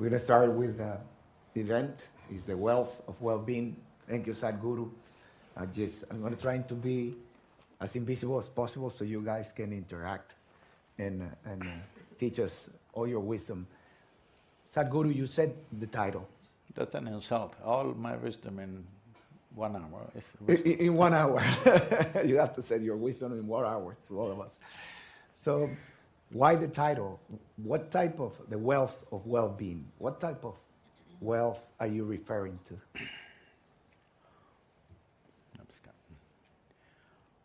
We're going to start with the event. It's the wealth of well-being. Thank you, Sadhguru. I'm going to try to be as invisible as possible so you guys can interact and teach us all your wisdom. Sadhguru, you said the title. That's an insult. All my wisdom in 1 hour is wisdom. In 1 hour. You have to say your wisdom in 1 hour to all of us. So why the title? What type of the wealth of well-being? What type of wealth are you referring to?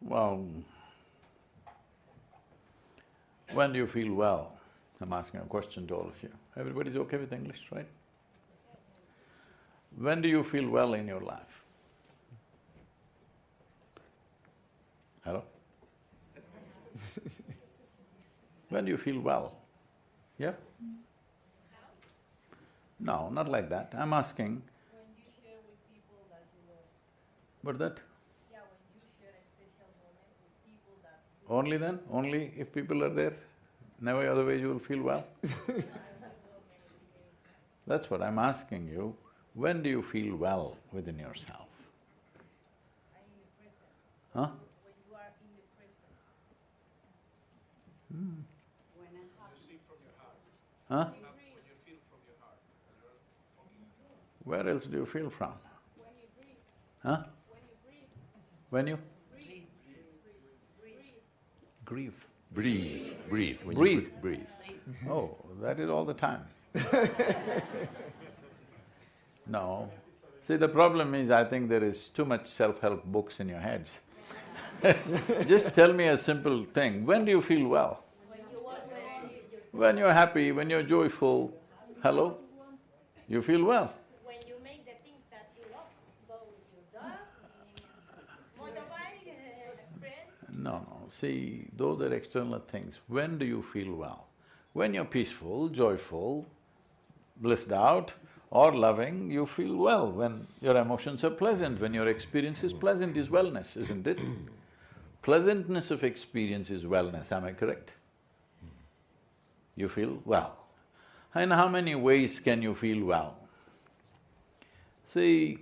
Well, when do you feel well? I'm asking a question to all of you. Everybody's okay with English, right? When do you feel well in your life? Hello? When do you feel well? Yeah? No, not like that. I'm asking… When you share with people that you love. What's that? Yeah, when you share a special moment with people that you love. Only then? Only if people are there? Never otherwise you will feel well? That's what I'm asking you. When do you feel well within yourself? I'm in the present. Huh? When you are in the present. When I'm happy. You see from your heart. Huh? When you feel from your heart. Where else do you feel from? When you breathe. Huh? When you breathe. When you? Breathe. Grieve. Breathe, breathe. When Breathe. You breathe. Oh, that is all the time. No. See, the problem is, I think there is too much self-help books in your heads. Just tell me a simple thing, when do you feel well? When you're happy, when you're joyful, hello? You feel well. When you make the things that you love, go with your dog, motorbike, friends. No, see, those are external things. When do you feel well? When you're peaceful, joyful, blissed out, or loving, you feel well. When your emotions are pleasant, when your experience is pleasant is wellness, isn't it? Pleasantness of experience is wellness, am I correct? You feel well. In how many ways can you feel well? See,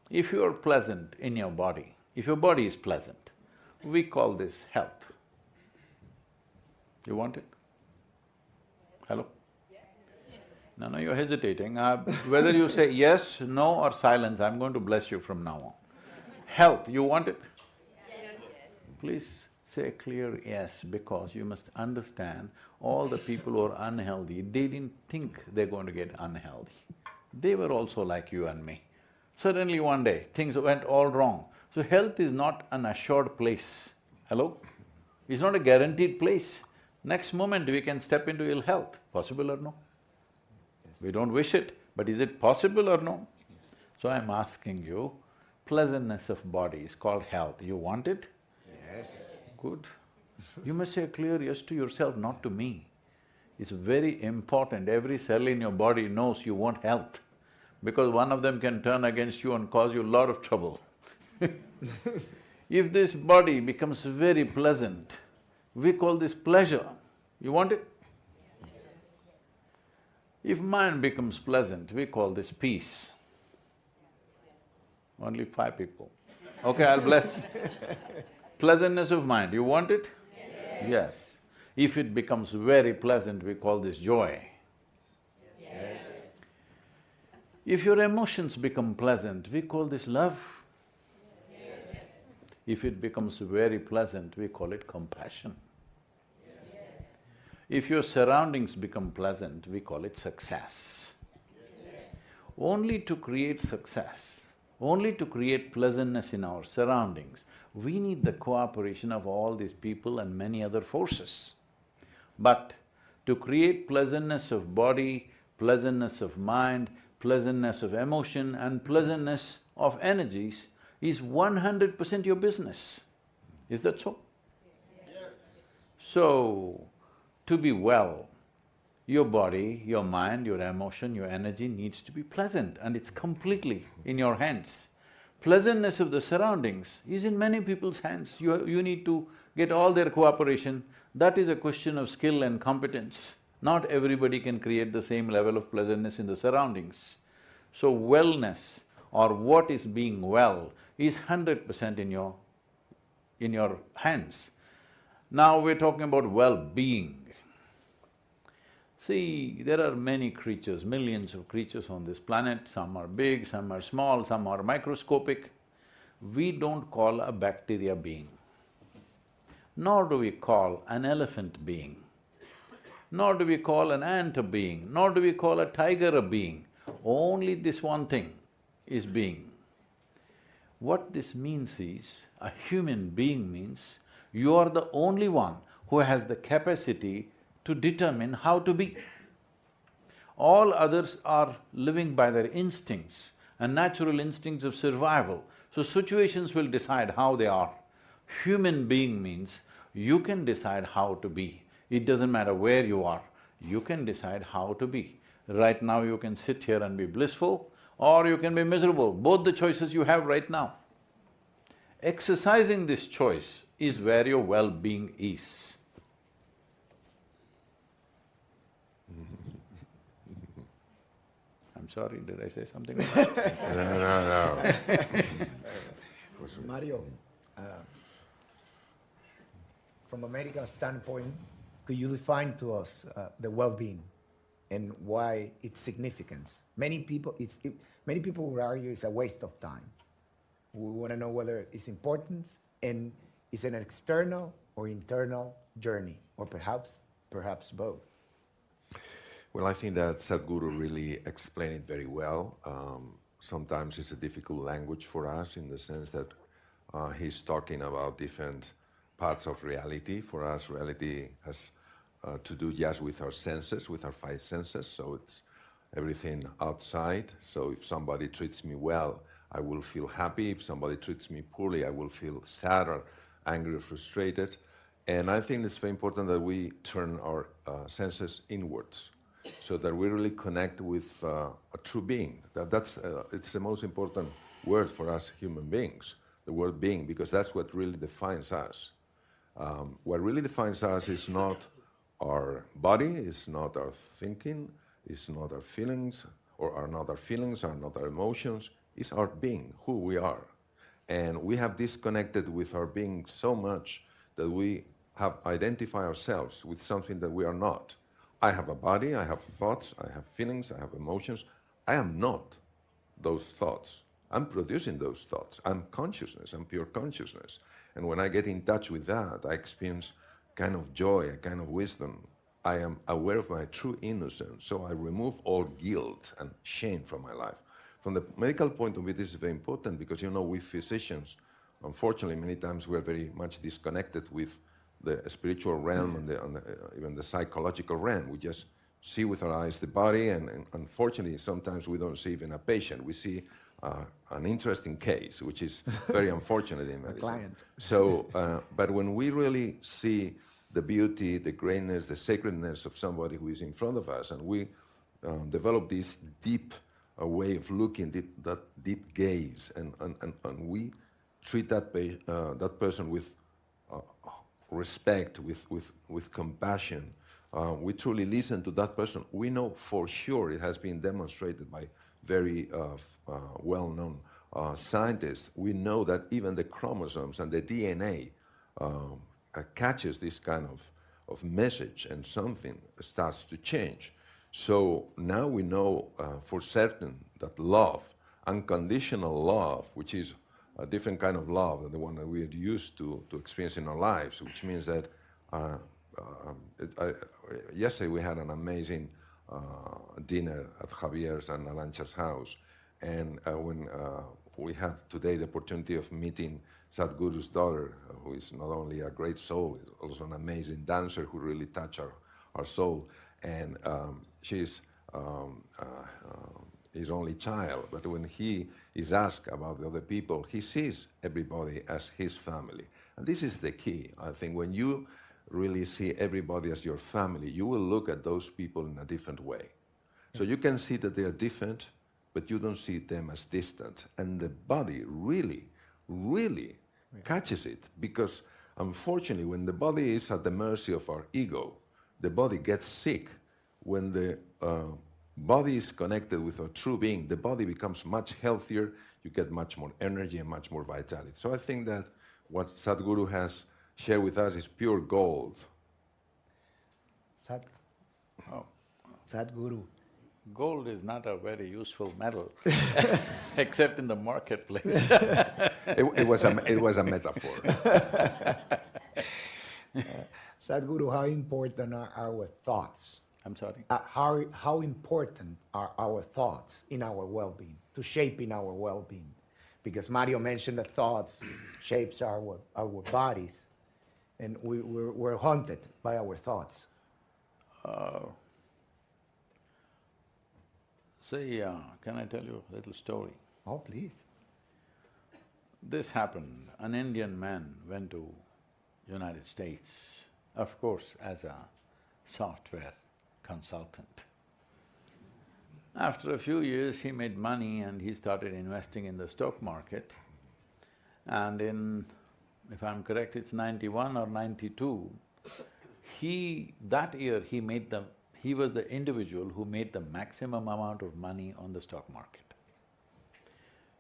if you're pleasant in your body, if your body is pleasant, we call this health. You want it? Hello? No, you're hesitating. Whether you say yes, no or silence, I'm going to bless you from now on. Health, you want it? Yes. Please say a clear yes, because you must understand all the people who are unhealthy, they didn't think they're going to get unhealthy. They were also like you and me. Suddenly one day, things went all wrong. So health is not an assured place. Hello? It's not a guaranteed place. Next moment we can step into ill health, possible or no? We don't wish it, but is it possible or no? So I'm asking you, pleasantness of body is called health. You want it? Yes. Good. You must say a clear yes to yourself, not to me. It's very important, every cell in your body knows you want health, because one of them can turn against you and cause you a lot of trouble. If this body becomes very pleasant, we call this pleasure. You want it? If mind becomes pleasant, we call this peace. Only 5 people. Okay, I'll bless. Pleasantness of mind, you want it? Yes. If it becomes very pleasant, we call this joy. Yes. If your emotions become pleasant, we call this love. Yes. If it becomes very pleasant, we call it compassion. If your surroundings become pleasant, we call it success. Only to create success, only to create pleasantness in our surroundings, we need the cooperation of all these people and many other forces. But to create pleasantness of body, pleasantness of mind, pleasantness of emotion and pleasantness of energies is 100% your business. Is that so? Yes. So, to be well, your body, your mind, your emotion, your energy needs to be pleasant, and it's completely in your hands. Pleasantness of the surroundings is in many people's hands. You need to get all their cooperation. That is a question of skill and competence. Not everybody can create the same level of pleasantness in the surroundings. So wellness or what is being well is 100% in your hands. Now we're talking about well-being. See, there are many creatures, millions of creatures on this planet, some are big, some are small, some are microscopic. We don't call a bacteria being, nor do we call an elephant being, nor do we call an ant a being, nor do we call a tiger a being. Only this one thing is being. What this means is, a human being means you are the only one who has the capacity to determine how to be. All others are living by their instincts and natural instincts of survival, so situations will decide how they are. Human being means you can decide how to be. It doesn't matter where you are, you can decide how to be. Right now you can sit here and be blissful, or you can be miserable, both the choices you have right now. Exercising this choice is where your well-being is. I'm sorry, did I say something? No. Mario, from a medical standpoint, could you define to us the well-being and why its significance? Many people will argue it's a waste of time. We want to know whether it's important and is it an external or internal journey, or perhaps both. Well, I think that Sadhguru really explained it very well. Sometimes it's a difficult language for us in the sense that he's talking about different parts of reality. For us, reality has to do just with our senses, with our five senses, so it's everything outside. So if somebody treats me well, I will feel happy. If somebody treats me poorly, I will feel sad or angry or frustrated. And I think it's very important that we turn our senses inwards, so that we really connect with a true being. It's the most important word for us human beings, the word being, because that's what really defines us. What really defines us is not our body, is not our thinking, is not our feelings, or are not our feelings, are not our emotions, it's our being, who we are. And we have disconnected with our being so much that we have identified ourselves with something that we are not. I have a body, I have thoughts, I have feelings, I have emotions. I am not those thoughts. I'm producing those thoughts. I'm consciousness, I'm pure consciousness. And when I get in touch with that, I experience kind of joy, a kind of wisdom. I am aware of my true innocence, so I remove all guilt and shame from my life. From the medical point of view, this is very important because, you know, we physicians, unfortunately, many times we're very much disconnected with the spiritual realm and even the psychological realm. We just see with our eyes the body, and unfortunately, sometimes we don't see even a patient. We see an interesting case, which is very unfortunate in medicine. A client. So, but when we really see the beauty, the greatness, the sacredness of somebody who is in front of us, and we develop this deep way of looking, that deep gaze, and we treat that person with respect, with compassion. We truly listen to that person. We know for sure, it has been demonstrated by very well-known scientists. We know that even the chromosomes and the DNA catches this kind of message, and something starts to change. So now we know for certain that love, unconditional love, which is a different kind of love than the one that we are used to experience in our lives, which means that yesterday we had an amazing dinner at Javier's and Alancha's house, and when we had today the opportunity of meeting Sadhguru's daughter, who is not only a great soul, is also an amazing dancer who really touched our soul, and she's his only child, but when he is asked about the other people, he sees everybody as his family. And this is the key. I think when you really see everybody as your family, you will look at those people in a different way. So you can see that they are different, but you don't see them as distant. And the body really catches it, because unfortunately when the body is at the mercy of our ego, the body gets sick when the body is connected with a true being, the body becomes much healthier, you get much more energy and much more vitality. So I think that what Sadhguru has shared with us is pure gold. Oh, Sadhguru. gold is not a very useful metal, except in the marketplace. It was a metaphor. Sadhguru, how important are our thoughts? I'm sorry? How important are our thoughts in our well-being, to shaping our well-being? Because Mario mentioned that thoughts shapes our bodies, and we're haunted by our thoughts. Can I tell you a little story? Oh, please. This happened. An Indian man went to United States, of course, as a software consultant. After a few years, he made money and he started investing in the stock market. And in, if I'm correct, it's 91 or 92, that year he was the individual who made the maximum amount of money on the stock market.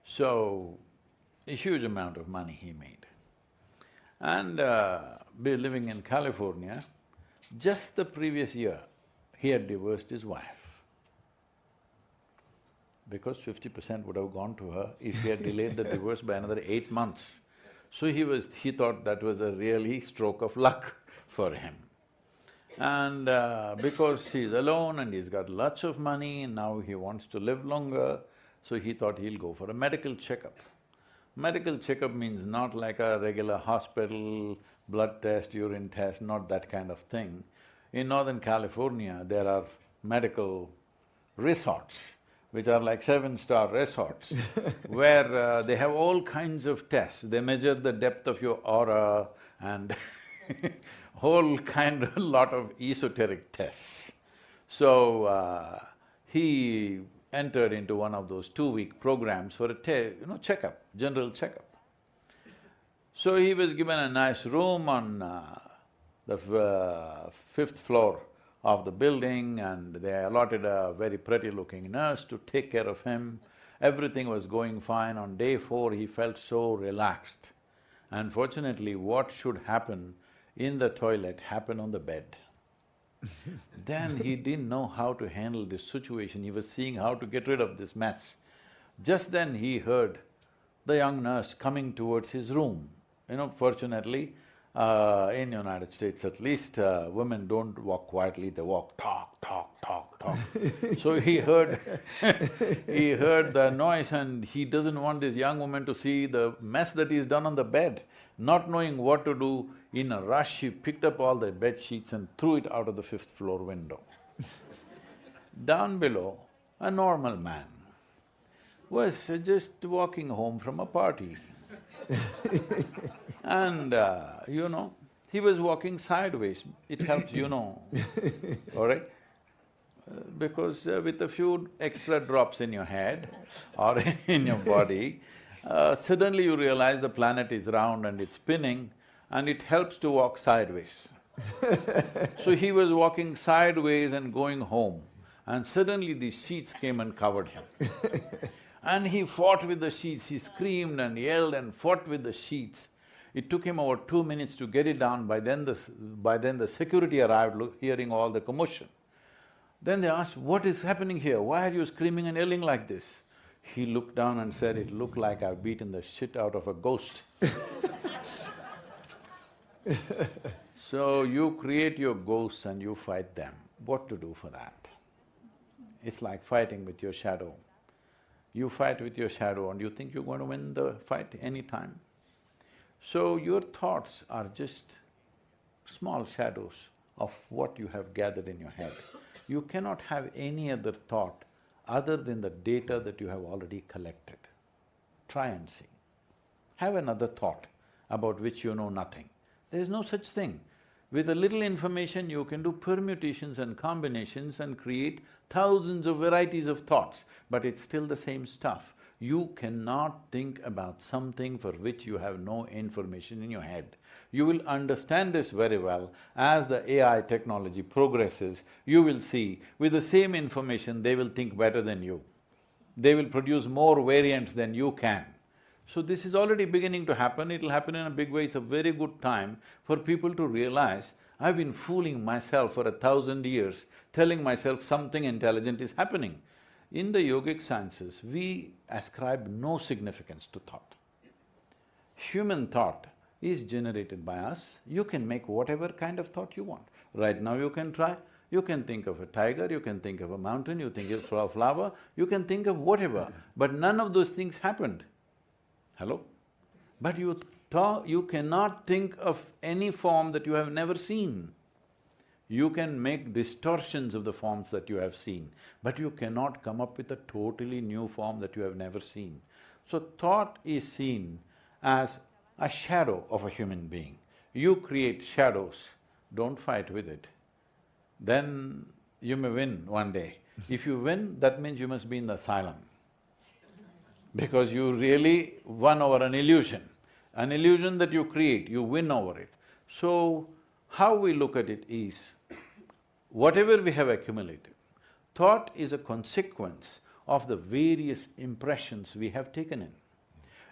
So, a huge amount of money he made. And living in California, just the previous year, he had divorced his wife. Because 50% would have gone to her if he had delayed the divorce by another 8 months. So he thought that was a really stroke of luck for him. And because he's alone and he's got lots of money and now he wants to live longer, so he thought he'll go for a medical checkup. Medical checkup means not like a regular hospital, blood test, urine test, not that kind of thing. In Northern California, there are medical resorts, which are like 7-star resorts, where they have all kinds of tests. They measure the depth of your aura and lot of esoteric tests. So, he entered into one of those 2-week programs for a checkup, general checkup. So he was given a nice room on the 5th floor of the building, and they allotted a very pretty-looking nurse to take care of him. Everything was going fine. On day 4, he felt so relaxed. Unfortunately, what should happen in the toilet happened on the bed. Then he didn't know how to handle this situation, he was seeing how to get rid of this mess. Just then he heard the young nurse coming towards his room. Fortunately, in United States at least, women don't walk quietly, they walk talk. So he heard he heard the noise and he doesn't want this young woman to see the mess that he's done on the bed. Not knowing what to do, in a rush he picked up all the bed sheets and threw it out of the 5th floor window. Down below, a normal man was just walking home from a party. And, he was walking sideways, it helps, all right? Because with a few extra drops in your head or in your body, suddenly you realize the planet is round and it's spinning and it helps to walk sideways. So he was walking sideways and going home, and suddenly the sheets came and covered him. And he fought with the sheets, he screamed and yelled and fought with the sheets. It took him over 2 minutes to get it down. By then the security arrived, hearing all the commotion. Then they asked, "What is happening here? Why are you screaming and yelling like this?" He looked down and said, "It looked like I've beaten the shit out of a ghost." So you create your ghosts and you fight them. What to do for that? It's like fighting with your shadow. You fight with your shadow and you think you're going to win the fight any time. So your thoughts are just small shadows of what you have gathered in your head. You cannot have any other thought other than the data that you have already collected. Try and see. Have another thought about which you know nothing. There is no such thing. With a little information, you can do permutations and combinations and create thousands of varieties of thoughts, but it's still the same stuff. You cannot think about something for which you have no information in your head. You will understand this very well as the AI technology progresses. You will see, with the same information, they will think better than you. They will produce more variants than you can. So this is already beginning to happen, it'll happen in a big way. It's a very good time for people to realize, I've been fooling myself for 1,000 years, telling myself something intelligent is happening. In the yogic sciences, we ascribe no significance to thought. Human thought is generated by us. You can make whatever kind of thought you want. Right now you can try, you can think of a tiger, you can think of a mountain, you think of a flower, you can think of whatever, but none of those things happened. Hello? But you cannot think of any form that you have never seen. You can make distortions of the forms that you have seen, but you cannot come up with a totally new form that you have never seen. So thought is seen as a shadow of a human being. You create shadows, don't fight with it. Then you may win one day. If you win, that means you must be in the asylum. Because you really won over an illusion. An illusion that you create, you win over it. So, how we look at it is, whatever we have accumulated, thought is a consequence of the various impressions we have taken in.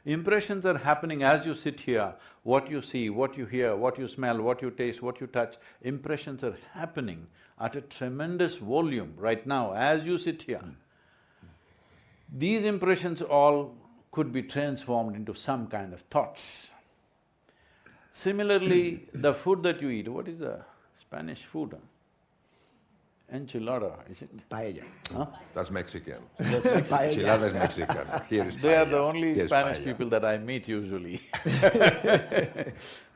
Impressions are happening as you sit here, what you see, what you hear, what you smell, what you taste, what you touch, impressions are happening at a tremendous volume right now as you sit here. These impressions all could be transformed into some kind of thoughts. Similarly, the food that you eat, what is the Spanish food? Enchilada, is it? Paella. Huh? That's Mexican. Paella. Enchilada is Mexican. Here is They are the paella. only Here's Spanish paella. people that I meet usually.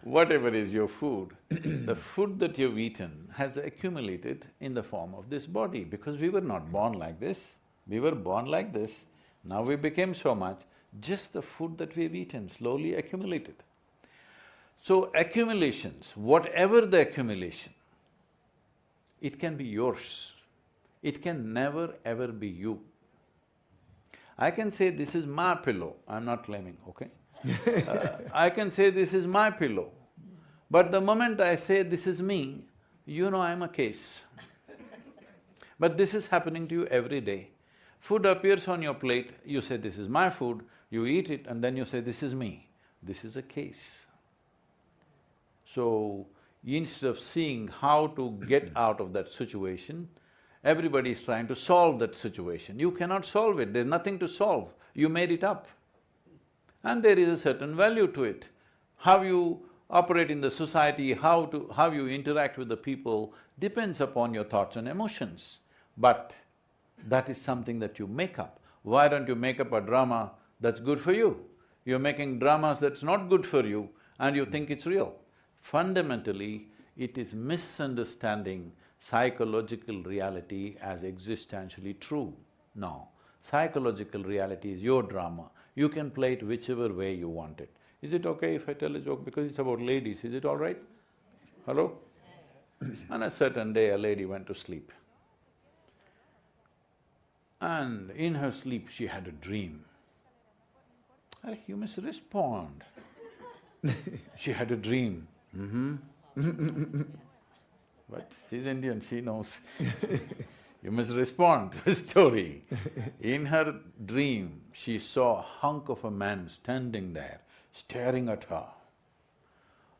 Whatever is your food, the food that you've eaten has accumulated in the form of this body, because we were not born like this. We were born like this, now we became so much, just the food that we've eaten slowly accumulated. So accumulations, whatever the accumulation, it can be yours. It can never ever be you. I can say this is my pillow, I'm not claiming, okay? I can say this is my pillow, but the moment I say this is me, you know I'm a case. But this is happening to you every day. Food appears on your plate, you say this is my food, you eat it and then you say this is me. This is a case. So, instead of seeing how to get out of that situation, everybody is trying to solve that situation. You cannot solve it, there's nothing to solve, you made it up. And there is a certain value to it. How you operate in the society, how you interact with the people depends upon your thoughts and emotions. But that is something that you make up. Why don't you make up a drama that's good for you? You're making dramas that's not good for you and you think it's real. Fundamentally, it is misunderstanding psychological reality as existentially true. No, psychological reality is your drama. You can play it whichever way you want it. Is it okay if I tell a joke? Because it's about ladies, is it all right? Hello? On a certain day, a lady went to sleep. And in her sleep, she had a dream. You must respond. She had a dream. But she's Indian, she knows. You must respond to the story. In her dream, she saw a hunk of a man standing there, staring at her.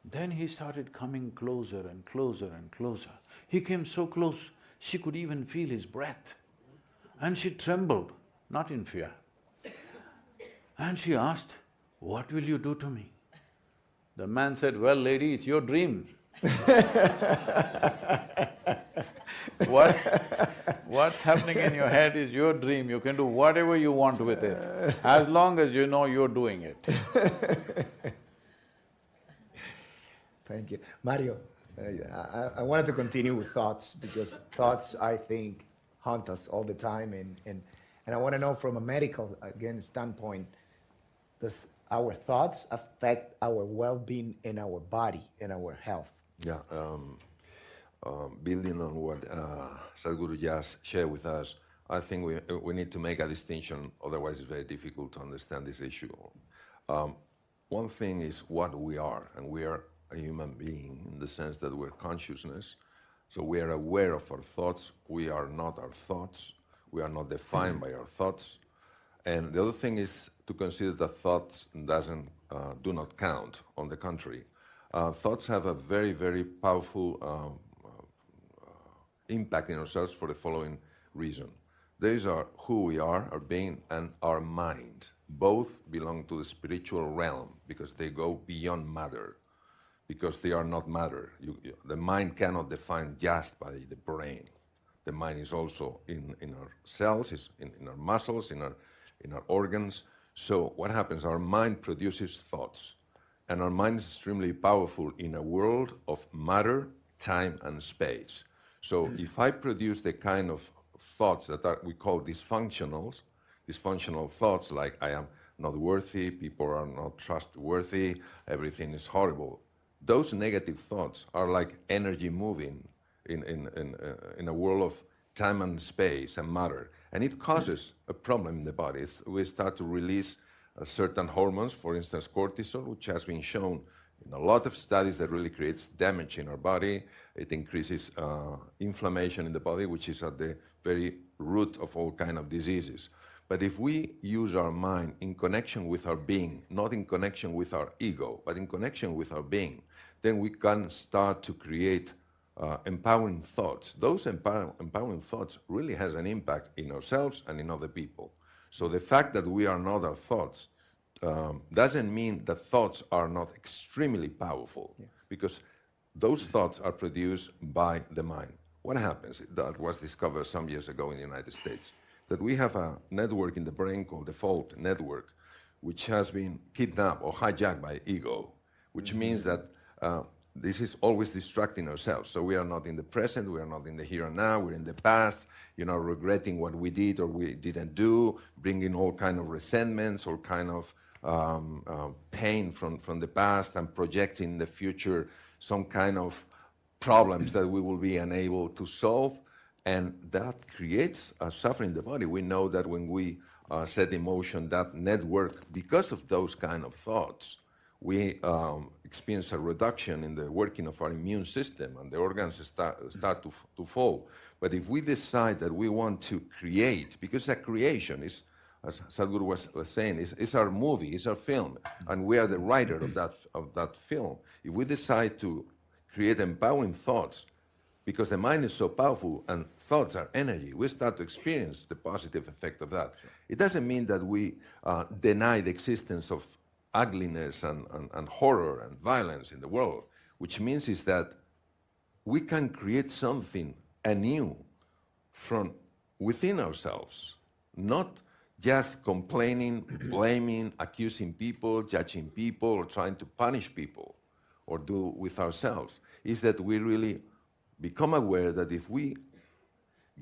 Then he started coming closer and closer and closer. He came so close, she could even feel his breath. And she trembled, not in fear. And she asked, "What will you do to me?" The man said, "Well, lady, it's your dream." What's happening in your head is your dream, you can do whatever you want with it, as long as you know you're doing it. Thank you. Mario, I wanted to continue with thoughts, because thoughts, I think, haunt us all the time, and I want to know from a medical, again, standpoint, does our thoughts affect our well-being in our body, in our health? Yeah, building on what Sadhguru just shared with us, I think we need to make a distinction, otherwise it's very difficult to understand this issue. One thing is what we are, and we are a human being in the sense that we're consciousness. So we are aware of our thoughts. We are not our thoughts. We are not defined by our thoughts. And the other thing is to consider that thoughts do not count. On the contrary, thoughts have a very, very powerful impact in ourselves for the following reason. There is who we are, our being, and our mind. Both belong to the spiritual realm because they go beyond matter, because they are not matter. The mind cannot define just by the brain. The mind is also in our cells, is in our muscles, in our organs. So what happens? Our mind produces thoughts, and our mind is extremely powerful in a world of matter, time, and space. So if I produce the kind of thoughts that we call dysfunctional thoughts, like I am not worthy, people are not trustworthy, everything is horrible, those negative thoughts are like energy moving in a world of time and space and matter. And it causes a problem in the body. We start to release certain hormones, for instance, cortisol, which has been shown in a lot of studies that really creates damage in our body. It increases inflammation in the body, which is at the very root of all kind of diseases. But if we use our mind in connection with our being, not in connection with our ego, but in connection with our being, then we can start to create empowering thoughts. Those empowering thoughts really has an impact in ourselves and in other people. So the fact that we are not our thoughts doesn't mean that thoughts are not extremely powerful, because those thoughts are produced by the mind. What happens? That was discovered some years ago in the United States, that we have a network in the brain called the fault network, which has been kidnapped or hijacked by ego, which means that this is always distracting ourselves. So we are not in the present, we are not in the here and now, we're in the past, regretting what we did or we didn't do, bringing all kind of resentments, all kind of pain from the past, and projecting in the future some kind of problems that we will be unable to solve, and that creates suffering in the body. We know that when we set in motion that network, because of those kind of thoughts, we experience a reduction in the working of our immune system, and the organs start to fall. But if we decide that we want to create, because a creation is, as Sadhguru was saying, is our movie, is our film, and we are the writer of that film. If we decide to create empowering thoughts, because the mind is so powerful and thoughts are energy, we start to experience the positive effect of that. It doesn't mean that we deny the existence of ugliness and horror and violence in the world, which means is that we can create something anew from within ourselves, not just complaining, blaming, accusing people, judging people, or trying to punish people or do with ourselves. Is that we really become aware that if we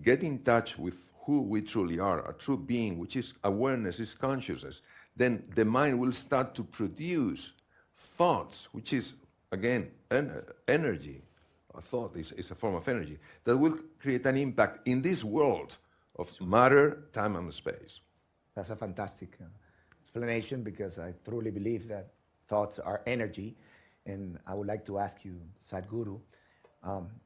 get in touch with who we truly are, a true being, which is awareness, is consciousness, then the mind will start to produce thoughts, which is, again, energy. A thought is a form of energy that will create an impact in this world of matter, time, and space. That's a fantastic explanation, because I truly believe that thoughts are energy. And I would like to ask you, Sadhguru,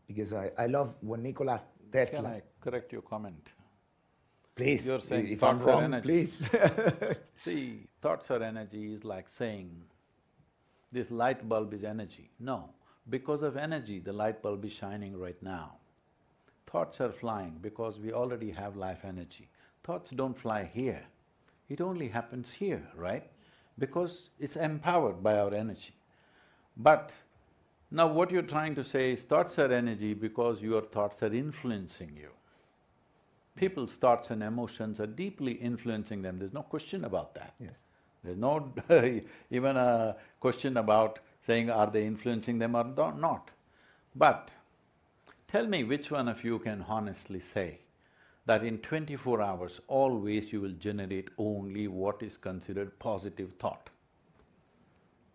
because I love when Nikola Tesla... Can I correct your comment? Please, You're saying if I'm thoughts are wrong, energy. please. See, thoughts are energy is like saying, this light bulb is energy. No, because of energy, the light bulb is shining right now. Thoughts are flying because we already have life energy. Thoughts don't fly here, it only happens here, right? Because it's empowered by our energy. But now what you're trying to say is thoughts are energy because your thoughts are influencing you. People's thoughts and emotions are deeply influencing them, there's no question about that. Yes. There's no even a question about saying are they influencing them or not. But tell me which one of you can honestly say that in 24 hours, always you will generate only what is considered positive thought?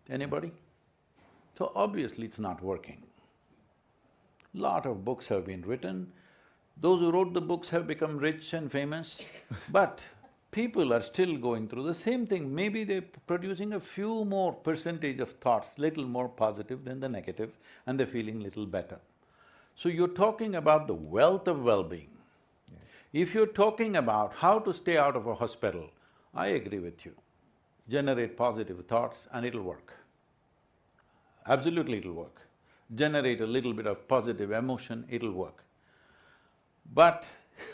Anybody? So obviously it's not working. Lot of books have been written. Those who wrote the books have become rich and famous, but people are still going through the same thing. Maybe they're producing a few more percentage of thoughts, little more positive than the negative, and they're feeling little better. So you're talking about the wealth of well-being. If you're talking about how to stay out of a hospital, I agree with you. Generate positive thoughts and it'll work. Absolutely it'll work. Generate a little bit of positive emotion, it'll work. But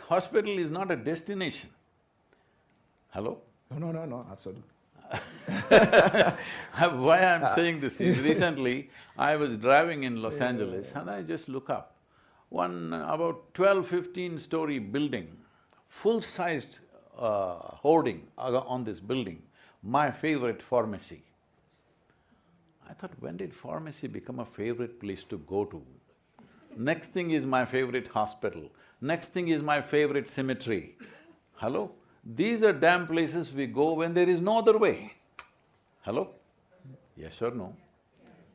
hospital is not a destination. Hello? No, absolutely. Why I'm saying this is, recently I was driving in Los Angeles and I just look up. One about 12-15 story building, full-sized hoarding on this building, my favorite pharmacy. I thought, when did pharmacy become a favorite place to go to? Next thing is my favorite hospital, next thing is my favorite cemetery. Hello? These are damn places we go when there is no other way. Hello? Yes or no?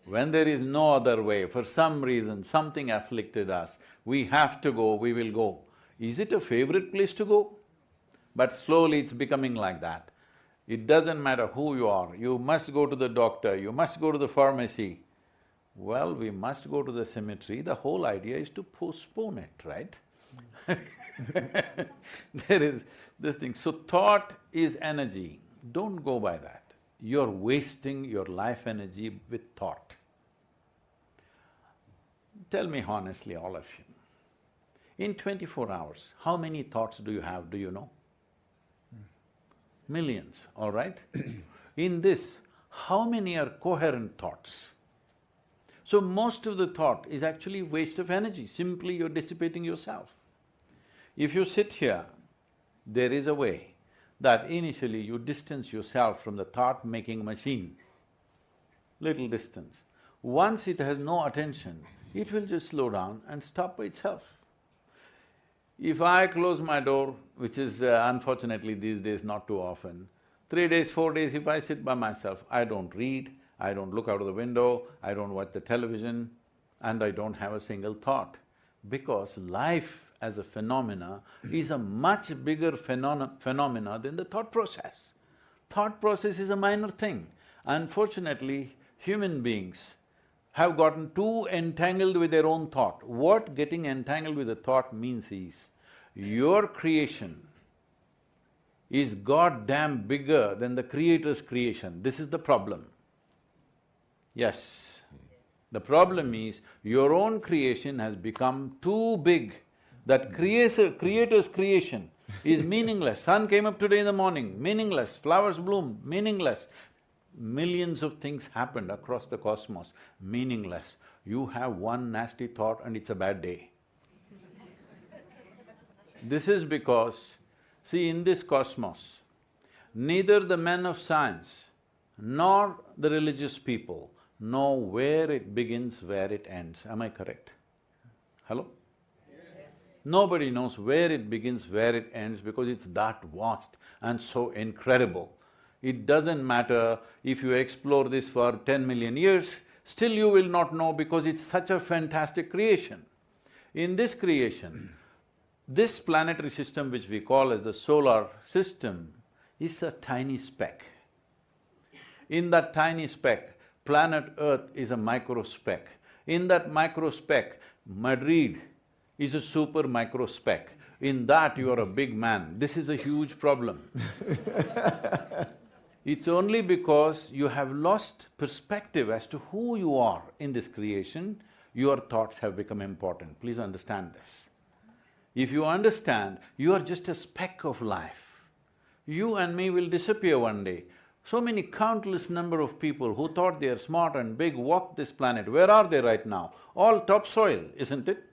When there is no other way, for some reason, something afflicted us, we have to go, we will go. Is it a favorite place to go? But slowly it's becoming like that. It doesn't matter who you must go to the doctor, you must go to the pharmacy. Well, we must go to the cemetery, the whole idea is to postpone it, right? There is this thing. So thought is energy, don't go by that. You're wasting your life energy with thought. Tell me honestly, all of you, in 24 hours, how many thoughts do you have, do you know? Millions, all right? In this, how many are coherent thoughts? So most of the thought is actually waste of energy, simply you're dissipating yourself. If you sit here, there is a way that initially you distance yourself from the thought-making machine, little distance. Once it has no attention, it will just slow down and stop by itself. If I close my door, which is unfortunately these days not too often, 3 days, 4 days, if I sit by myself, I don't read, I don't look out of the window, I don't watch the television, and I don't have a single thought. Because life as a phenomena is a much bigger phenomena than the thought process. Thought process is a minor thing. Unfortunately, human beings have gotten too entangled with their own thought. What getting entangled with a thought means is, your creation is goddamn bigger than the Creator's creation. This is the problem. Yes. The problem is, your own creation has become too big, that Creator's creation is meaningless. Sun came up today in the morning, meaningless. Flowers bloomed, meaningless. Millions of things happened across the cosmos, meaningless. You have one nasty thought and it's a bad day. This is because, see, in this cosmos, neither the men of science nor the religious people know where it begins, where it ends. Am I correct? Hello? Yes. Nobody knows where it begins, where it ends, because it's that vast and so incredible. It doesn't matter if you explore this for 10 million years, still you will not know because it's such a fantastic creation. In this creation, this planetary system which we call as the solar system is a tiny speck. In that tiny speck, planet Earth is a micro speck. In that micro speck, Madrid is a super micro speck. In that you are a big man. This is a huge problem. It's only because you have lost perspective as to who you are in this creation, your thoughts have become important. Please understand this. If you understand, you are just a speck of life. You and me will disappear one day. So many countless number of people who thought they are smart and big walked this planet. Where are they right now? All topsoil, isn't it?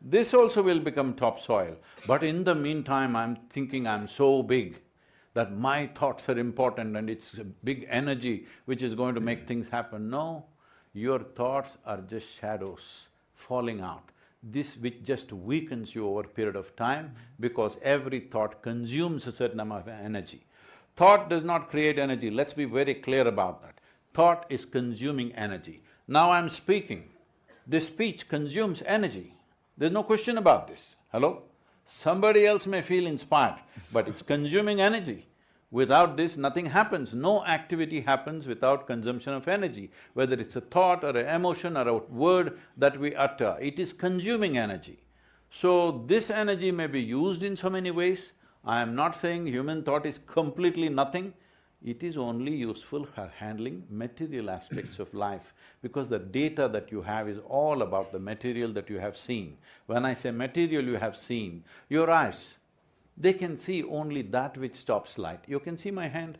This also will become topsoil. But in the meantime, I'm thinking I'm so big that my thoughts are important and it's a big energy which is going to make things happen. No, your thoughts are just shadows falling out. This which just weakens you over a period of time because every thought consumes a certain amount of energy. Thought does not create energy, let's be very clear about that. Thought is consuming energy. Now I'm speaking, this speech consumes energy. There's no question about this. Hello? Somebody else may feel inspired, but it's consuming energy. Without this, nothing happens. No activity happens without consumption of energy. Whether it's a thought or an emotion or a word that we utter, it is consuming energy. So, this energy may be used in so many ways. I am not saying human thought is completely nothing. It is only useful for handling material aspects of life, because the data that you have is all about the material that you have seen. When I say material you have seen, your eyes, they can see only that which stops light. You can see my hand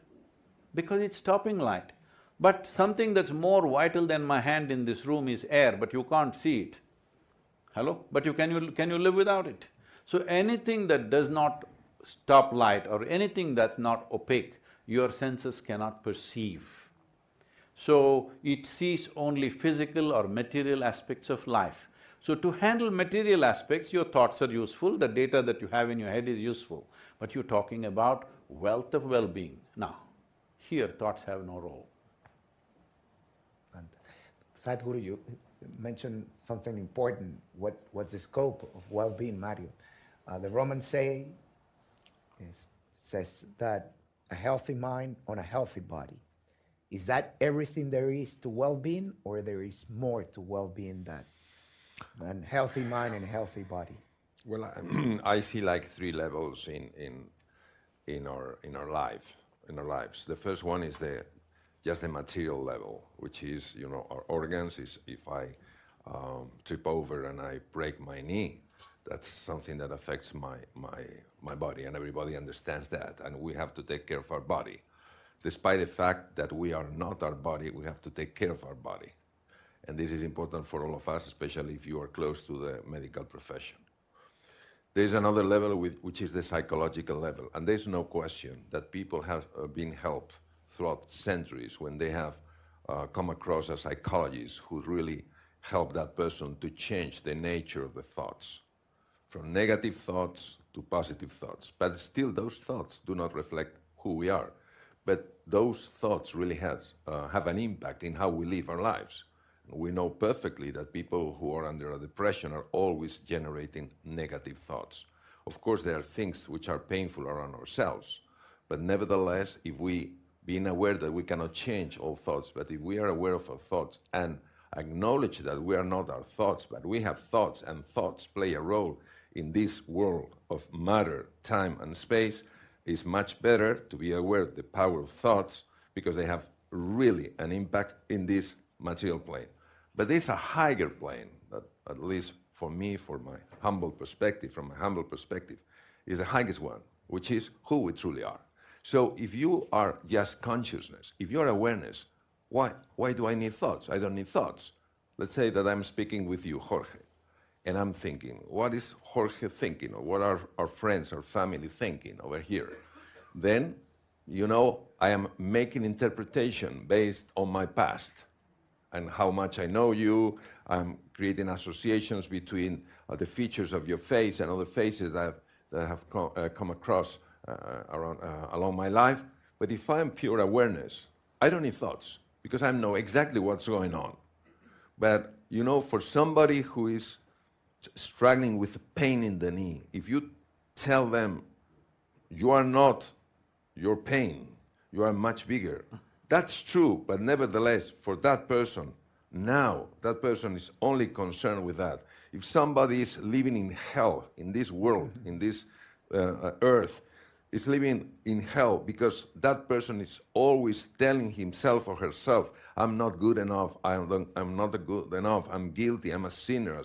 because it's stopping light. But something that's more vital than my hand in this room is air, but you can't see it. Hello? But can you live without it? So anything that does not stop light or anything that's not opaque, your senses cannot perceive. So it sees only physical or material aspects of life. So to handle material aspects, your thoughts are useful, the data that you have in your head is useful, but you're talking about wealth of well-being. Now, here thoughts have no role. And Sadhguru, you mentioned something important. What's the scope of well-being, Mario? The Romans says that a healthy mind on a healthy body. Is that everything there is to well-being, or there is more to well-being than healthy mind and healthy body? Well, I see like three levels in our lives. The first one is just the material level, which is, you know, our organs. Is if I trip over and I break my knee, that's something that affects my body, and everybody understands that, and we have to take care of our body. Despite the fact that we are not our body, we have to take care of our body. And this is important for all of us, especially if you are close to the medical profession. There's another level which is the psychological level, and there's no question that people have been helped throughout centuries when they have come across a psychologist who really helped that person to change the nature of the thoughts, from negative thoughts to positive thoughts. But still those thoughts do not reflect who we are. But those thoughts really have an impact in how we live our lives. We know perfectly that people who are under a depression are always generating negative thoughts. Of course, there are things which are painful around ourselves, but nevertheless, if we, being aware that we cannot change all thoughts, but if we are aware of our thoughts and acknowledge that we are not our thoughts, but we have thoughts, and thoughts play a role in this world of matter, time, and space, it's much better to be aware of the power of thoughts, because they have really an impact in this material plane. But there's a higher plane that, at least for me, from my humble perspective, is the highest one, which is who we truly are. So if you are just consciousness, if you're awareness, why do I need thoughts? I don't need thoughts. Let's say that I'm speaking with you, Jorge, and I'm thinking, what is Jorge thinking? Or what are our friends, our family thinking over here? Then, you know, I am making interpretation based on my past and how much I know you. I'm creating associations between the features of your face and other faces that have come across along my life. But if I'm pure awareness, I don't need thoughts, because I know exactly what's going on. But, you know, for somebody who is struggling with pain in the knee, if you tell them you are not your pain, you are much bigger, that's true, but nevertheless, for that person, now, that person is only concerned with that. If somebody is living in hell, in this world, in this earth, is living in hell because that person is always telling himself or herself, I'm not good enough, I'm not good enough, I'm guilty, I'm a sinner,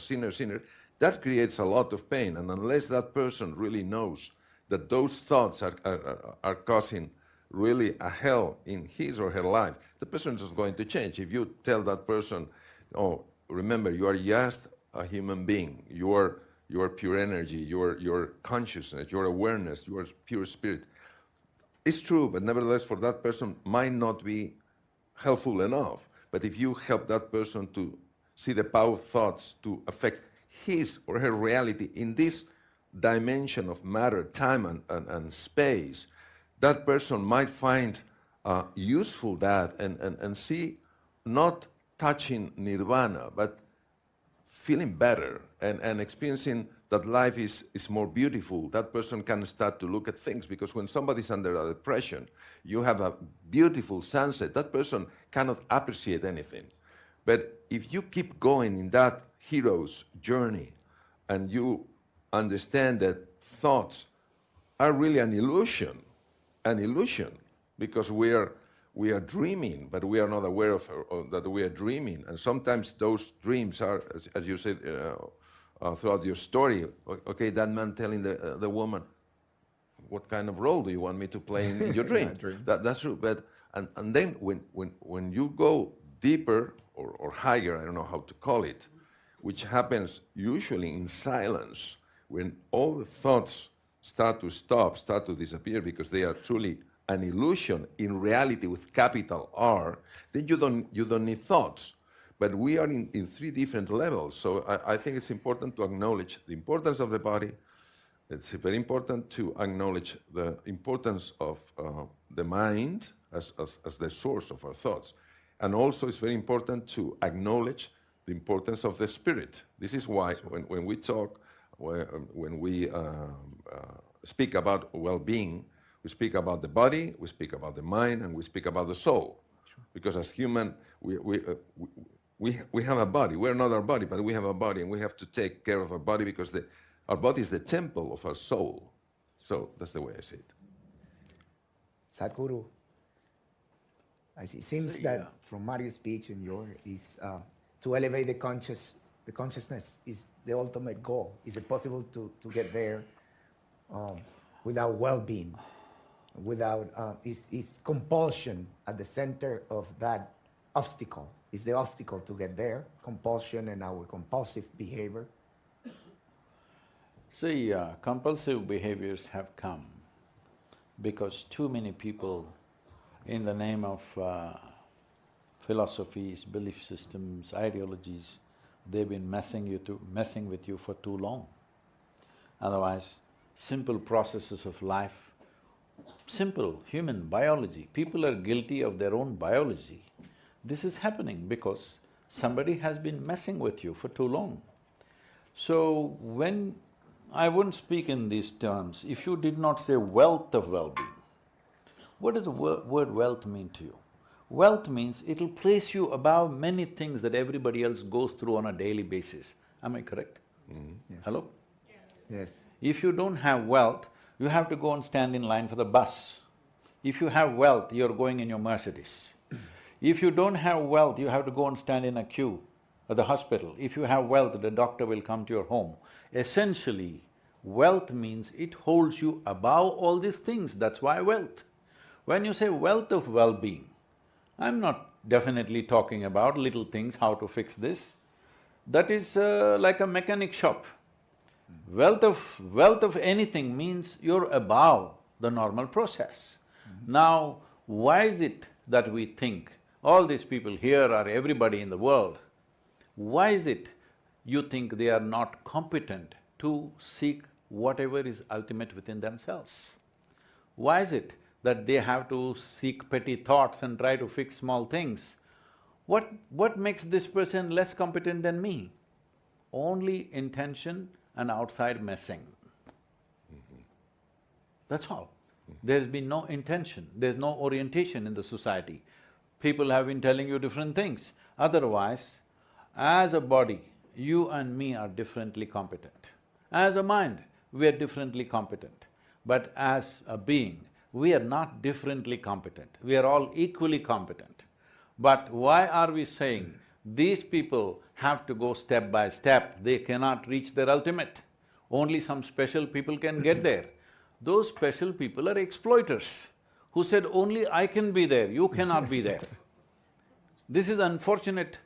that creates a lot of pain. And unless that person really knows that those thoughts are causing really a hell in his or her life, the person is going to change. If you tell that person, oh, remember, you are just a human being, you are pure energy, your consciousness, your awareness, your pure spirit. It's true, but nevertheless, for that person might not be helpful enough. But if you help that person to see the power of thoughts to affect his or her reality in this dimension of matter, time, and space, that person might find useful that and see not touching nirvana, but feeling better and experiencing that life is more beautiful. That person can start to look at things, because when somebody's under a depression, you have a beautiful sunset, that person cannot appreciate anything. But if you keep going in that hero's journey and you understand that thoughts are really an illusion, because we are dreaming, but we are not aware of that we are dreaming. And sometimes those dreams are, as you said throughout your story, okay, that man telling the woman, what kind of role do you want me to play in your dream? That's true. But and then when you go deeper or higher, I don't know how to call it, which happens usually in silence, when all the thoughts start to disappear because they are truly an illusion in reality with capital R, then you don't need thoughts. But we are in three different levels. So I think it's important to acknowledge the importance of the body. It's very important to acknowledge the importance of the mind as the source of our thoughts. And also it's very important to acknowledge the importance of the spirit. This is why when we talk, when we speak about well-being, we speak about the body, we speak about the mind, and we speak about the soul. Sure. Because as human, we have a body. We're not our body, but we have a body, and we have to take care of our body because our body is the temple of our soul. So that's the way I see it. Sadhguru, it seems that from Mario's speech and yours is to elevate the consciousness is the ultimate goal. Is it possible to get there without well-being, without is compulsion at the center of that obstacle? Is the obstacle to get there compulsion and our compulsive behavior? See, compulsive behaviors have come because too many people, in the name of philosophies, belief systems, ideologies, they've been messing with you for too long. Otherwise, simple processes of life, simple human biology, people are guilty of their own biology. This is happening because somebody has been messing with you for too long. So when… I wouldn't speak in these terms if you did not say wealth of well-being. What does the word wealth mean to you? Wealth means it'll place you above many things that everybody else goes through on a daily basis. Am I correct? Mm-hmm. Yes. Hello? Yes. If you don't have wealth, you have to go and stand in line for the bus. If you have wealth, you're going in your Mercedes. If you don't have wealth, you have to go and stand in a queue at the hospital. If you have wealth, the doctor will come to your home. Essentially, wealth means it holds you above all these things, that's why wealth. When you say wealth of well-being, I'm not definitely talking about little things, how to fix this. That is like a mechanic shop. Wealth of anything means you're above the normal process. Now, why is it that we think all these people here are everybody in the world? Why is it you think they are not competent to seek whatever is ultimate within themselves? Why is it that they have to seek petty thoughts and try to fix small things? What makes this person less competent than me? Only intention and outside messing. That's all. There's been no intention, there's no orientation in the society. People have been telling you different things. Otherwise, as a body, you and me are differently competent. As a mind, we are differently competent. But as a being, we are not differently competent, we are all equally competent. But why are we saying these people have to go step by step, they cannot reach their ultimate? Only some special people can get there. Those special people are exploiters who said, only I can be there, you cannot be there. This is unfortunate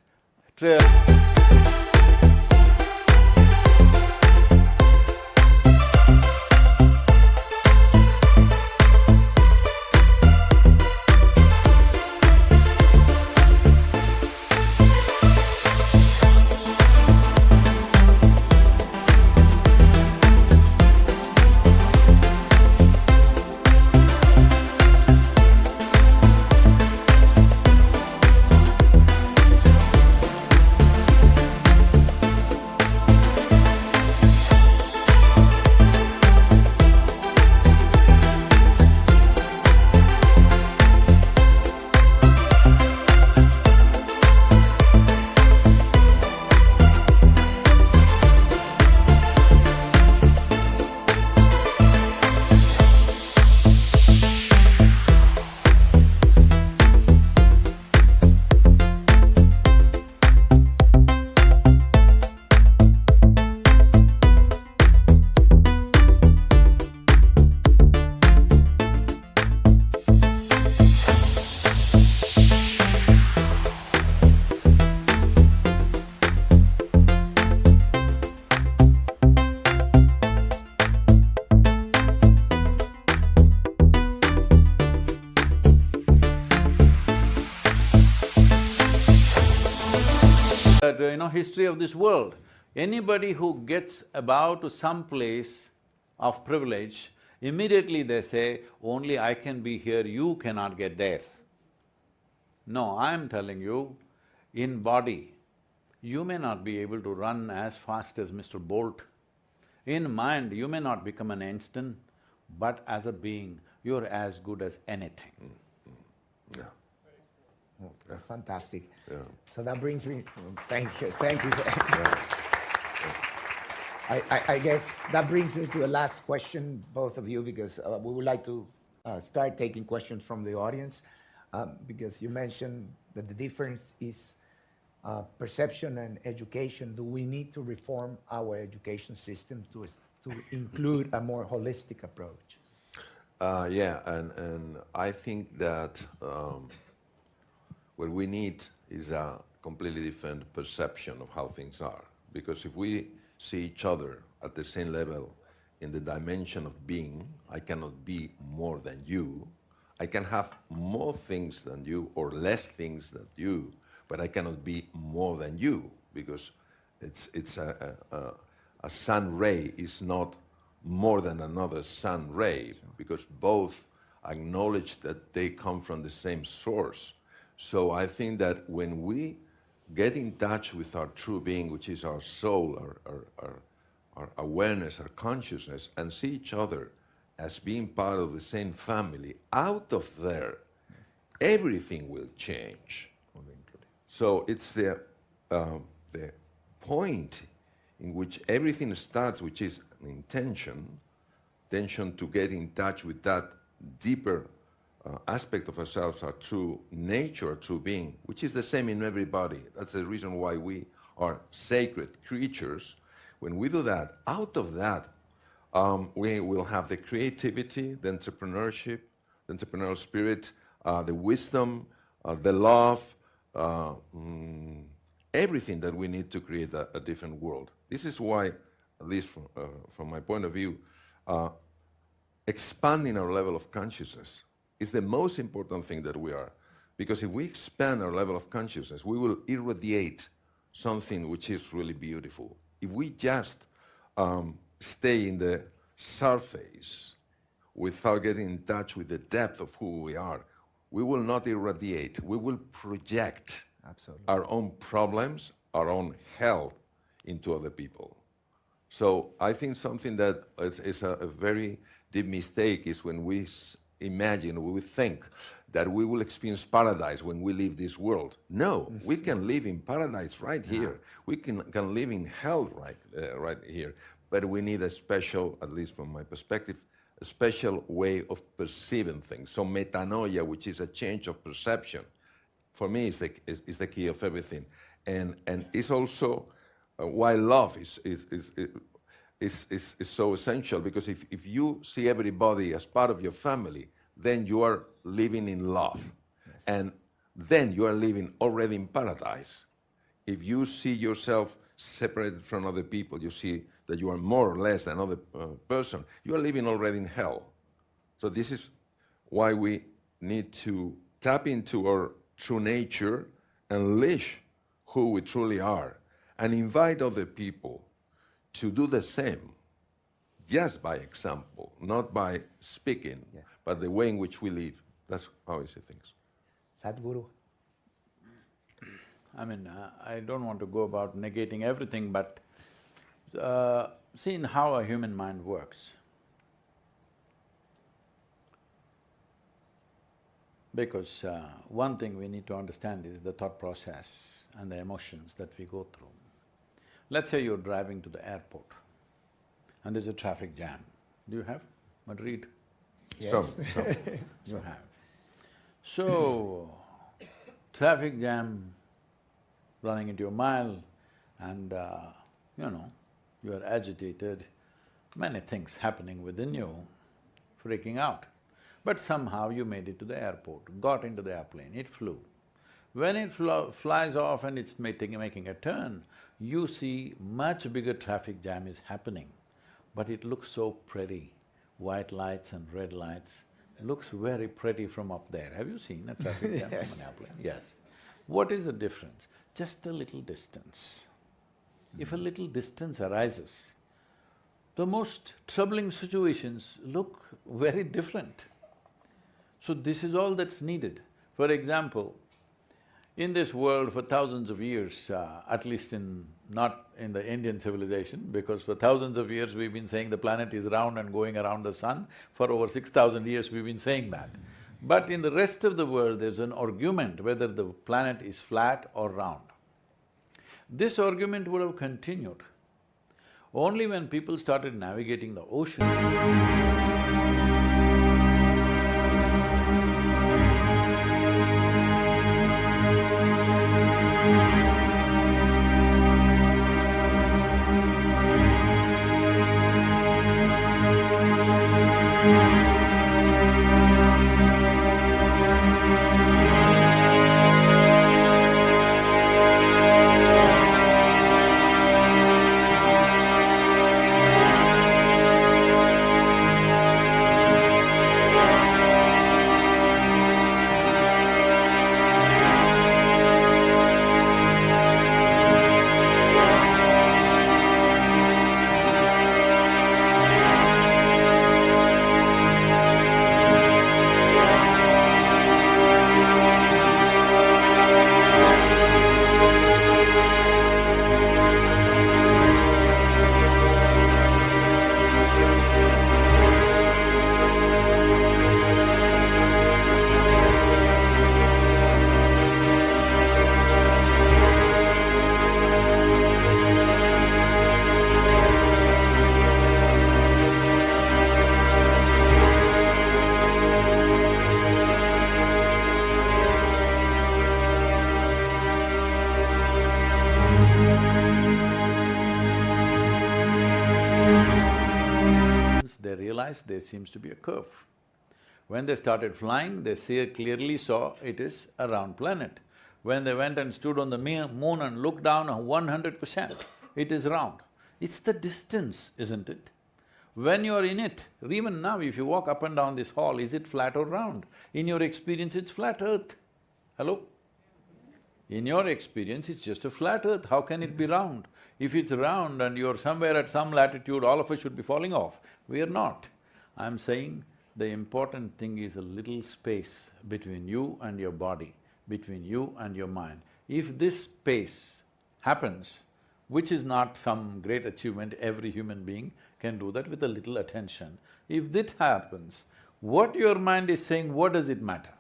that, history of this world. Anybody who gets about to some place of privilege, immediately they say, only I can be here, you cannot get there. No, I'm telling you, in body, you may not be able to run as fast as Mr. Bolt. In mind, you may not become an Einstein, but as a being, you're as good as anything. Yeah. Oh, that's fantastic. Yeah. So that brings me, thank you. I guess that brings me to the last question, both of you, because we would like to start taking questions from the audience, because you mentioned that the difference is perception and education. Do we need to reform our education system to include a more holistic approach? Yeah, and I think that what we need is a completely different perception of how things are. Because if we see each other at the same level in the dimension of being, I cannot be more than you. I can have more things than you or less things than you, but I cannot be more than you, because it's a sun ray is not more than another sun ray, because both acknowledge that they come from the same source. So I think that when we get in touch with our true being, which is our soul, our awareness, our consciousness, and see each other as being part of the same family, out of there, everything will change. So it's the point in which everything starts, which is an intention to get in touch with that deeper aspect of ourselves, our true nature, our true being, which is the same in everybody. That's the reason why we are sacred creatures. When we do that, out of that, we will have the creativity, the entrepreneurship, the entrepreneurial spirit, the wisdom, the love, everything that we need to create a different world. This is why, at least from my point of view, expanding our level of consciousness is the most important thing that we are. Because if we expand our level of consciousness, we will irradiate something which is really beautiful. If we just stay in the surface without getting in touch with the depth of who we are, we will not irradiate. We will project our own problems, our own hell into other people. So I think something that is a very deep mistake is when we imagine, we think that we will experience paradise when we leave this world. No, we can live in paradise right here. We can live in hell right here. But we need a special, at least from my perspective, a special way of perceiving things. So metanoia, which is a change of perception, for me is the key of everything. And it's also why love is so essential, because if you see everybody as part of your family, then you are living in love. Yes. And then you are living already in paradise. If you see yourself separated from other people, you see that you are more or less than another person, you are living already in hell. So this is why we need to tap into our true nature, unleash who we truly are, and invite other people to do the same, just by example, not by speaking, but the way in which we live. That's how I see things. Sadhguru. I mean, I don't want to go about negating everything, but seeing how a human mind works. Because one thing we need to understand is the thought process and the emotions that we go through. Let's say you're driving to the airport and there's a traffic jam. Do you have Madrid? Yes. Some. You have. So, traffic jam running into a mile and you are agitated, many things happening within you, freaking out. But somehow you made it to the airport, got into the airplane, it flew. When it flies off and it's making a turn, you see much bigger traffic jam is happening, but it looks so pretty. White lights and red lights, looks very pretty from up there. Have you seen a traffic jam from an airplane? Yes. What is the difference? just a little distance. If a little distance arises, the most troubling situations look very different. So this is all that's needed. For example, in this world for thousands of years, at least not in the Indian civilization, because for thousands of years we've been saying the planet is round and going around the sun, for over 6,000 years we've been saying that. But in the rest of the world, there's an argument whether the planet is flat or round. This argument would have continued only when people started navigating the ocean. They realized there seems to be a curve. When they started flying, they clearly saw it is a round planet. When they went and stood on the moon and looked down 100%, it is round. It's the distance, isn't it? When you're in it, even now if you walk up and down this hall, is it flat or round? In your experience, it's flat earth. Hello? In your experience, it's just a flat earth, how can it be round? If it's round and you're somewhere at some latitude, all of us should be falling off. We are not. I'm saying the important thing is a little space between you and your body, between you and your mind. If this space happens, which is not some great achievement, every human being can do that with a little attention. If that happens, what your mind is saying, what does it matter?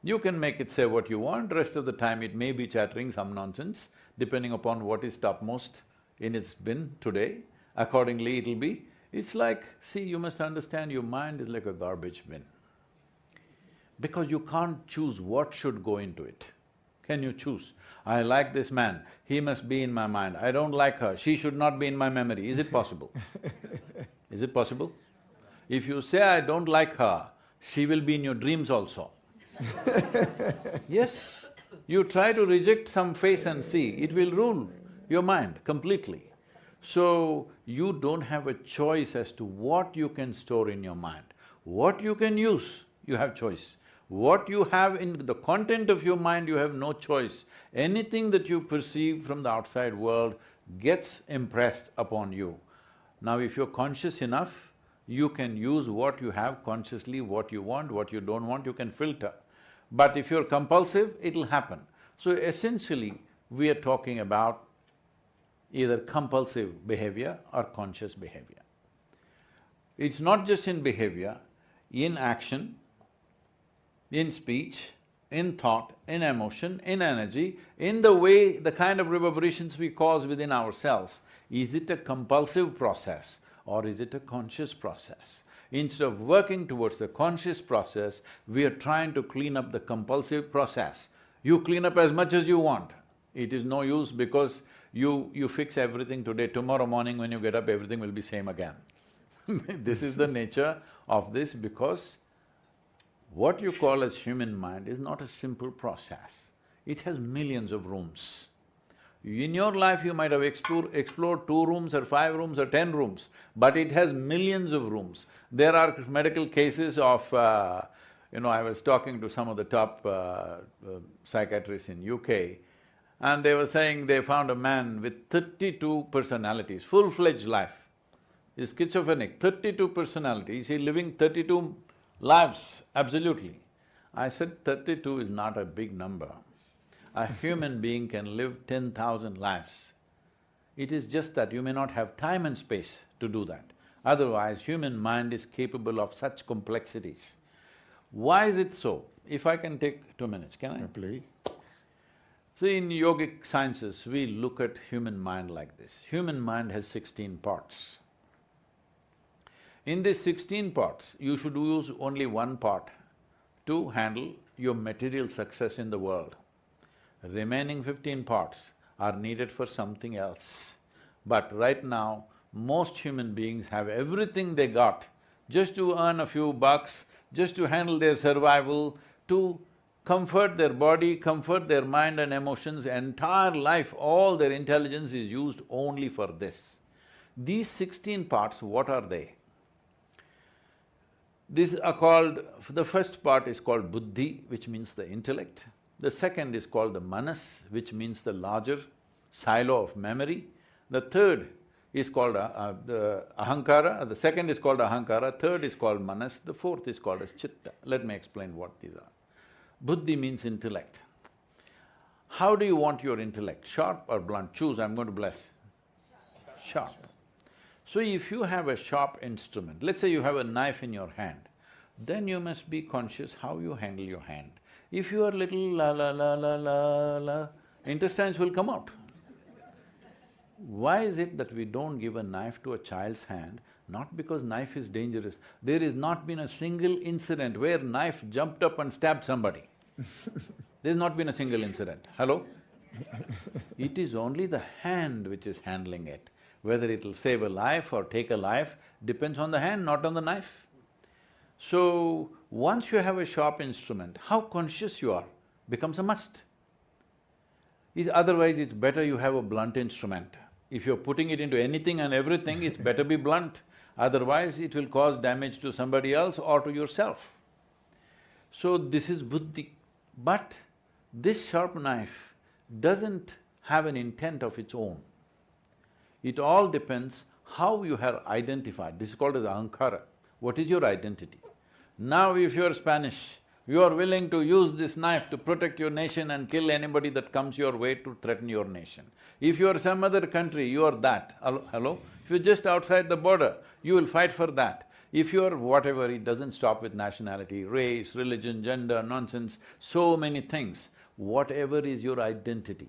You can make it say what you want, rest of the time it may be chattering some nonsense, depending upon what is topmost in its bin today, accordingly it'll be. It's like, see, you must understand your mind is like a garbage bin. Because you can't choose what should go into it. Can you choose? I like this man, he must be in my mind. I don't like her, she should not be in my memory. Is it possible? Is it possible? If you say, I don't like her, she will be in your dreams also. Yes, you try to reject some face and see, it will rule your mind completely. So, you don't have a choice as to what you can store in your mind. What you can use, you have choice. What you have in the content of your mind, you have no choice. Anything that you perceive from the outside world gets impressed upon you. Now, if you're conscious enough, you can use what you have consciously, what you want, what you don't want, you can filter. But if you're compulsive, it'll happen. So essentially, we are talking about either compulsive behavior or conscious behavior. It's not just in behavior, in action, in speech, in thought, in emotion, in energy, in the way, the kind of reverberations we cause within ourselves. Is it a compulsive process or is it a conscious process? Instead of working towards the conscious process, we are trying to clean up the compulsive process. You clean up as much as you want. It is no use because you fix everything today, tomorrow morning when you get up, everything will be same again. This is the nature of this because what you call as human mind is not a simple process. It has millions of rooms. In your life you might have explored 2 rooms or 5 rooms or 10 rooms, but it has millions of rooms. There are medical cases of I was talking to some of the top psychiatrists in UK, and they were saying they found a man with 32 personalities, full-fledged life. He's schizophrenic, 32 personalities, he's living 32 lives, absolutely. I said 32 is not a big number. A human being can live 10,000 lives. It is just that you may not have time and space to do that. Otherwise, human mind is capable of such complexities. Why is it so? If I can take 2 minutes, can I? Please. See, in yogic sciences, we look at human mind like this. Human mind has 16 parts. In these 16 parts, you should use only one part to handle your material success in the world. Remaining 15 parts are needed for something else. But right now, most human beings have everything they got just to earn a few bucks, just to handle their survival, to comfort their body, comfort their mind and emotions. Entire life, all their intelligence is used only for this. These 16 parts, what are they? These are called… the first part is called buddhi, which means the intellect. The second is called the manas, which means the larger silo of memory. The third is called the ahankara, the second is called ahankara, third is called manas, the fourth is called as chitta. Let me explain what these are. Buddhi means intellect. How do you want your intellect, sharp or blunt? Choose, I'm going to bless. Sharp. So if you have a sharp instrument, let's say you have a knife in your hand, then you must be conscious how you handle your hand. If you are little la la la la la la, intestines will come out. Why is it that we don't give a knife to a child's hand? Not because knife is dangerous. There has not been a single incident where knife jumped up and stabbed somebody. There's not been a single incident. Hello? It is only the hand which is handling it. Whether it'll save a life or take a life depends on the hand, not on the knife. So, once you have a sharp instrument, how conscious you are becomes a must. Otherwise, it's better you have a blunt instrument. If you're putting it into anything and everything, it's better be blunt. Otherwise, it will cause damage to somebody else or to yourself. So, this is buddhi. But this sharp knife doesn't have an intent of its own. It all depends how you have identified. This is called as ahankara. What is your identity? Now if you're Spanish, you are willing to use this knife to protect your nation and kill anybody that comes your way to threaten your nation. If you are some other country, you are that. Hello? If you're just outside the border, you will fight for that. If you are whatever, it doesn't stop with nationality, race, religion, gender, nonsense, so many things. Whatever is your identity.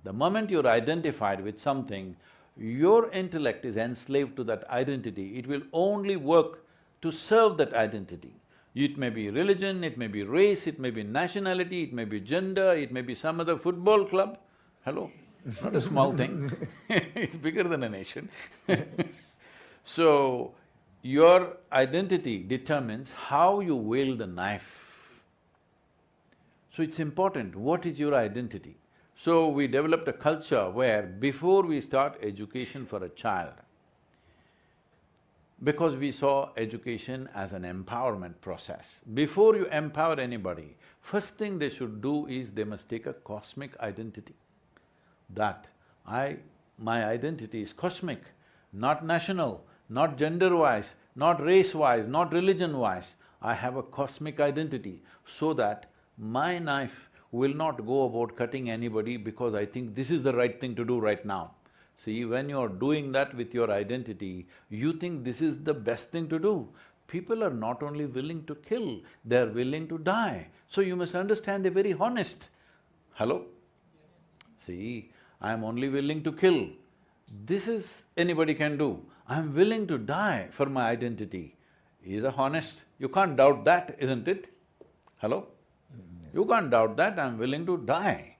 The moment you're identified with something, your intellect is enslaved to that identity. It will only work to serve that identity. It may be religion, it may be race, it may be nationality, it may be gender, it may be some other football club. Hello? It's not a small thing, it's bigger than a nation. So, your identity determines how you wield the knife. So it's important, what is your identity? So we developed a culture where before we start education for a child, because we saw education as an empowerment process, before you empower anybody, first thing they should do is they must take a cosmic identity. That my identity is cosmic, not national, not gender-wise, not race-wise, not religion-wise. I have a cosmic identity so that my knife will not go about cutting anybody because I think this is the right thing to do right now. See, when you're doing that with your identity, you think this is the best thing to do. People are not only willing to kill, they're willing to die. So you must understand they're very honest. Hello? See, I'm only willing to kill. This is anybody can do. I'm willing to die for my identity. Is a honest, you can't doubt that, isn't it? Hello? You can't doubt that, I'm willing to die.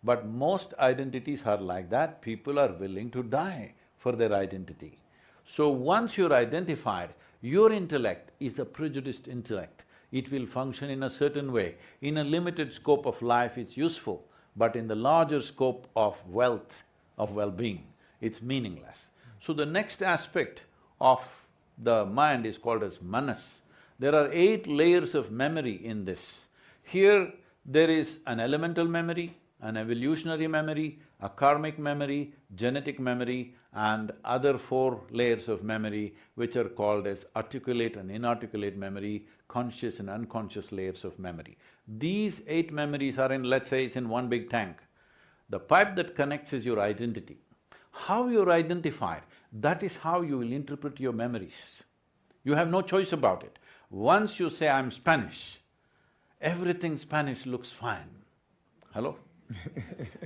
But most identities are like that, people are willing to die for their identity. So once you're identified, your intellect is a prejudiced intellect. It will function in a certain way. In a limited scope of life, it's useful, but in the larger scope of wealth, of well-being, it's meaningless. So the next aspect of the mind is called as manas. There are 8 layers of memory in this. Here, there is an elemental memory, an evolutionary memory, a karmic memory, genetic memory, and other 4 layers of memory which are called as articulate and inarticulate memory, conscious and unconscious layers of memory. These 8 memories are in, let's say it's in one big tank. The pipe that connects is your identity. How you're identified, that is how you will interpret your memories. You have no choice about it. Once you say, I'm Spanish, everything Spanish looks fine. Hello?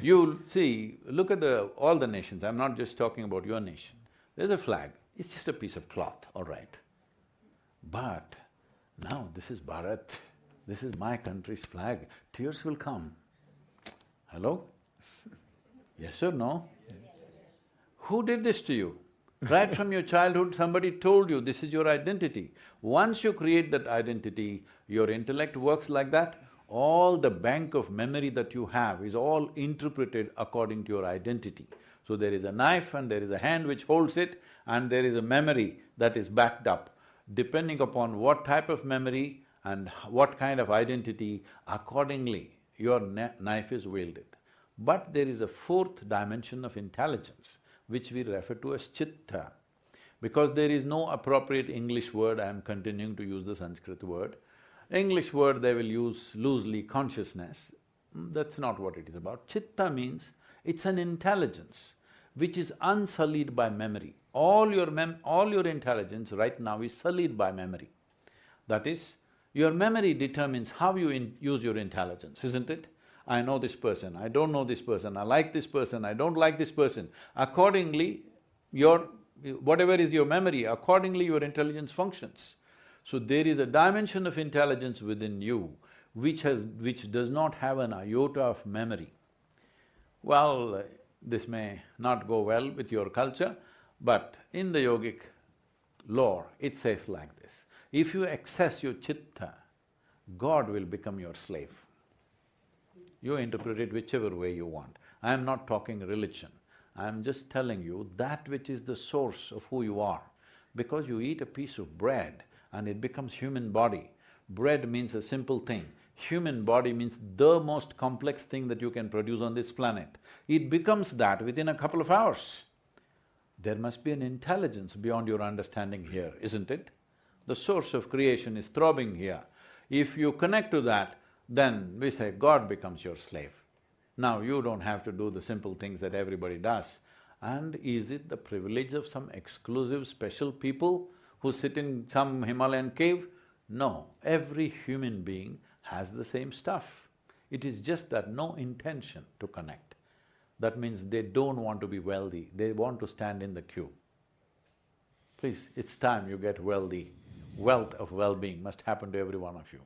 You see, look at all the nations, I'm not just talking about your nation. There's a flag, it's just a piece of cloth, all right. But now this is Bharat, this is my country's flag, tears will come. Hello? Yes or no? Yes. Who did this to you? Right from your childhood, somebody told you this is your identity. Once you create that identity, your intellect works like that. All the bank of memory that you have is all interpreted according to your identity. So there is a knife and there is a hand which holds it, and there is a memory that is backed up. Depending upon what type of memory and what kind of identity, accordingly your knife is wielded. But there is a 4th dimension of intelligence, which we refer to as chitta. Because there is no appropriate English word, I am continuing to use the Sanskrit word. English word they will use loosely, consciousness. That's not what it is about. Chitta means it's an intelligence which is unsullied by memory. All your intelligence right now is sullied by memory. That is, your memory determines how you use your intelligence, isn't it? I know this person, I don't know this person, I like this person, I don't like this person. Accordingly, whatever is your memory, accordingly your intelligence functions. So there is a dimension of intelligence within you which does not have an iota of memory. Well, this may not go well with your culture, but in the yogic lore, it says like this: if you access your chitta, God will become your slave. You interpret it whichever way you want. I am not talking religion, I am just telling you that which is the source of who you are. Because you eat a piece of bread and it becomes human body. Bread means a simple thing. Human body means the most complex thing that you can produce on this planet. It becomes that within a couple of hours. There must be an intelligence beyond your understanding here, isn't it? The source of creation is throbbing here. If you connect to that, then we say God becomes your slave. Now you don't have to do the simple things that everybody does. And is it the privilege of some exclusive special people who sit in some Himalayan cave? No, every human being has the same stuff. It is just that no intention to connect. That means they don't want to be wealthy, they want to stand in the queue. Please, it's time you get wealthy. Wealth of well-being must happen to every one of you.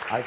I